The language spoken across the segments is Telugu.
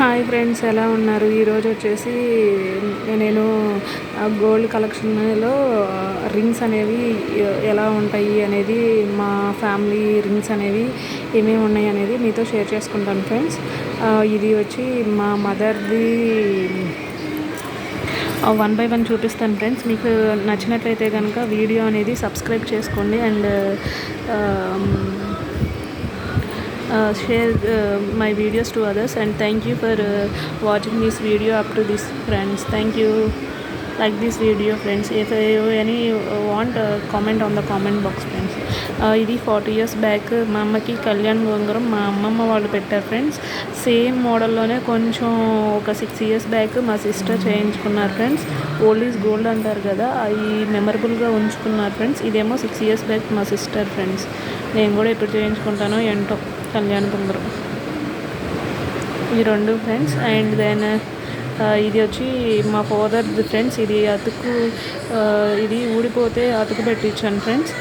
హాయ్ ఫ్రెండ్స్, ఎలా ఉన్నారు? ఈరోజు వచ్చేసి నేను గోల్డ్ కలెక్షన్లో రింగ్స్ అనేవి ఎలా ఉంటాయి అనేది, మా ఫ్యామిలీ రింగ్స్ అనేవి ఏమేమి ఉన్నాయి అనేది మీతో షేర్ చేసుకుంటాను ఫ్రెండ్స్. ఇది వచ్చి మా మదర్ది 1 by 1 చూపిస్తాను ఫ్రెండ్స్. మీకు నచ్చినట్లయితే కనుక వీడియో అనేది సబ్స్క్రైబ్ చేసుకోండి and share my videos to others, and thank you for watching this video up to this friends. Thank you. Like this video friends. If you any want comment on the comment box friends. ఇది 40 years బ్యాక్ మా అమ్మకి కళ్యాణ్ గోంగరం మా అమ్మమ్మ వాళ్ళు పెట్టారు ఫ్రెండ్స్. సేమ్ మోడల్లోనే కొంచెం ఒక 6 years బ్యాక్ మా సిస్టర్ చేయించుకున్నారు ఫ్రెండ్స్. ఓల్డ్ ఈజ్ గోల్డ్ అంటారు కదా, అవి మెమరబుల్గా ఉంచుకున్నారు ఫ్రెండ్స్. ఇదేమో 6 years బ్యాక్ మా సిస్టర్ ఫ్రెండ్స్. నేను కూడా ఇప్పుడు చేయించుకుంటాను ఏంటో కళ్యాణ్ గోంగరం. ఈ రెండు ఫ్రెండ్స్. అండ్ దెన్ ఇది వచ్చి మా ఫాదర్ది ఫ్రెండ్స్. ఇది అతుకు, ఇది ఊడిపోతే అతుకు పెట్టించాను ఫ్రెండ్స్.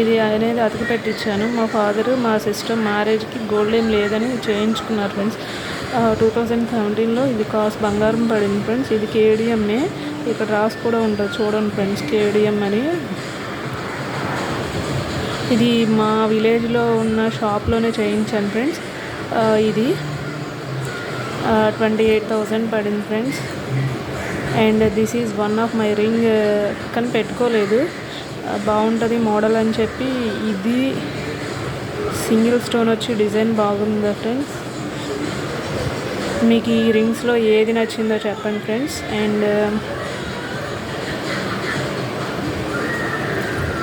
ఇది అనేది అతుకు పెట్టించాను. మా ఫాదరు మా సిస్టర్ మ్యారేజ్కి గోల్డ్ ఏం లేదని చేయించుకున్నారు ఫ్రెండ్స్. 2017లో ఇది కాస్ట్ బంగారం పడింది ఫ్రెండ్స్. ఇది కేడిఎంఏ, ఇక్కడ రాసి కూడా ఉంటుంది చూడండి ఫ్రెండ్స్, కేడిఎం అని. ఇది మా విలేజ్లో ఉన్న షాప్లోనే చేయించాను ఫ్రెండ్స్. ఇది 28,000 పడింది friends. And this is one of my ring. కానీ పెట్టుకోలేదు, బాగుంటుంది మోడల్ అని చెప్పి. ఇది సింగిల్ స్టోన్ వచ్చి డిజైన్ బాగుందా ఫ్రెండ్స్. మీకు ఈ రింగ్స్లో ఏది నచ్చిందో చెప్పండి ఫ్రెండ్స్. అండ్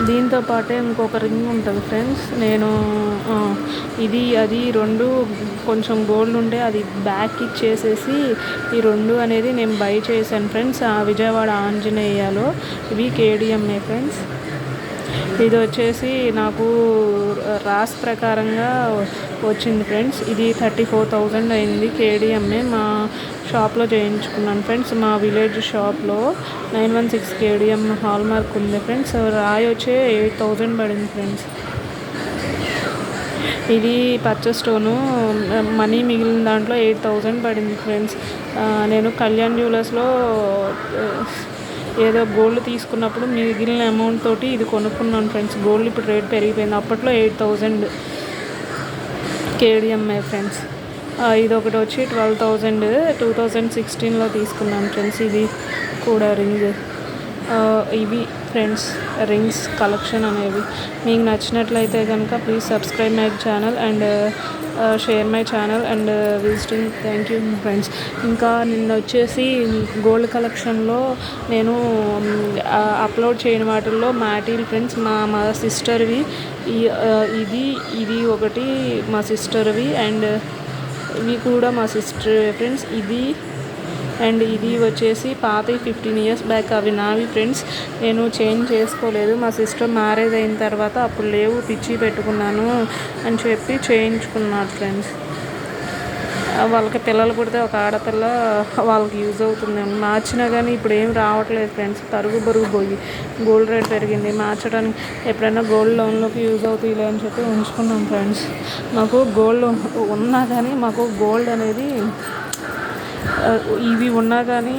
దీంతో పాటే ఇంకొక రింగ్ ఉంటుంది ఫ్రెండ్స్. నేను ఇది అది రెండు కొంచెం గోల్డ్ ఉంటే అది బ్యాక్ ఇచ్చేసేసి ఈ రెండు అనేది నేను బై చేశాను ఫ్రెండ్స్, విజయవాడ ఆంజనేయాలో. ఇవి కేడిఎంఏ ఫ్రెండ్స్. ఇది వచ్చేసి నాకు రాస్ ప్రకారంగా వచ్చింది ఫ్రెండ్స్. ఇది 34,000 అయింది. కేడిఎంఏ మా షాప్లో చేయించుకున్నాను ఫ్రెండ్స్. మా విలేజ్ షాప్లో 916 కేడిఎం హాల్ మార్క్ ఉంది ఫ్రెండ్స్. రాయి వచ్చే 8,000 పడింది ఫ్రెండ్స్. ఇది పచ్చ స్టోను, మనీ మిగిలిన దాంట్లో 8,000 పడింది ఫ్రెండ్స్. నేను కళ్యాణ్ జ్యువెలర్స్లో ఏదో గోల్డ్ తీసుకున్నప్పుడు మిగిలిన అమౌంట్ తోటి ఇది కొనుక్కున్నాను ఫ్రెండ్స్. గోల్డ్ ఇప్పుడు రేట్ పెరిగిపోయింది. అప్పట్లో 8,000 కేడిఎంఏ ఫ్రెండ్స్. ఇది ఒకటి వచ్చి 12,000 2016లో తీసుకున్నాను ఫ్రెండ్స్. ఇది కూడా రింగ్. ఇవి ఫ్రెండ్స్ రింగ్స్ కలెక్షన్ అనేవి. మీకు నచ్చినట్లయితే కనుక please subscribe my channel and share my channel and visiting. Thank you friends. ఇంకా నిన్న వచ్చేసి గోల్డ్ కలెక్షన్లో నేను అప్లోడ్ చేయని వాటిల్లో మ్యాటీల్ ఫ్రెండ్స్, మా సిస్టర్వి. ఇది ఒకటి మా సిస్టర్వి అండ్ ఇవి కూడా మా సిస్టర్ ఫ్రెండ్స్. ఇది అండ్ ఇది వచ్చేసి పాతవి 15 years బ్యాక్, అవి నావి ఫ్రెండ్స్. నేను చేంజ్ చేసుకోలేదు. మా సిస్టర్ మ్యారేజ్ అయిన తర్వాత అప్పుడు లేవు, పిచ్చి పెట్టుకున్నాను అని చెప్పి చేయించుకున్నారు ఫ్రెండ్స్. వాళ్ళకి పిల్లలు పుడితే ఒక ఆడపిల్ల వాళ్ళకి యూజ్ అవుతుంది. మార్చినా కానీ ఇప్పుడు ఏం రావట్లేదు ఫ్రెండ్స్. బరువు పోయి గోల్డ్ రేట్ పెరిగింది. మార్చడానికి ఎప్పుడైనా గోల్డ్ లోన్లోకి యూజ్ అవుతాయిలే అని చెప్పి ఉంచుకున్నాం ఫ్రెండ్స్. మాకు గోల్డ్ ఉన్నా కానీ మాకు గోల్డ్ అనేది ఇవి ఉన్నా కానీ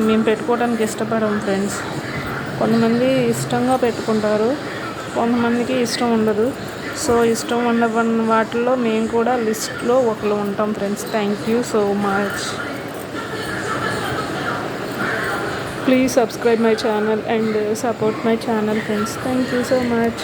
మేము పెట్టుకోవడానికి ఇష్టపడం ఫ్రెండ్స్. కొంతమంది ఇష్టంగా పెట్టుకుంటారు, కొంతమందికి ఇష్టం ఉండదు. సో ఇష్టం ఉన్న వాటిల్లో మేము కూడా లిస్ట్లో ఒకరు ఉంటాం friends. Thank you so much. Please subscribe my channel and support my channel friends. Thank you so much.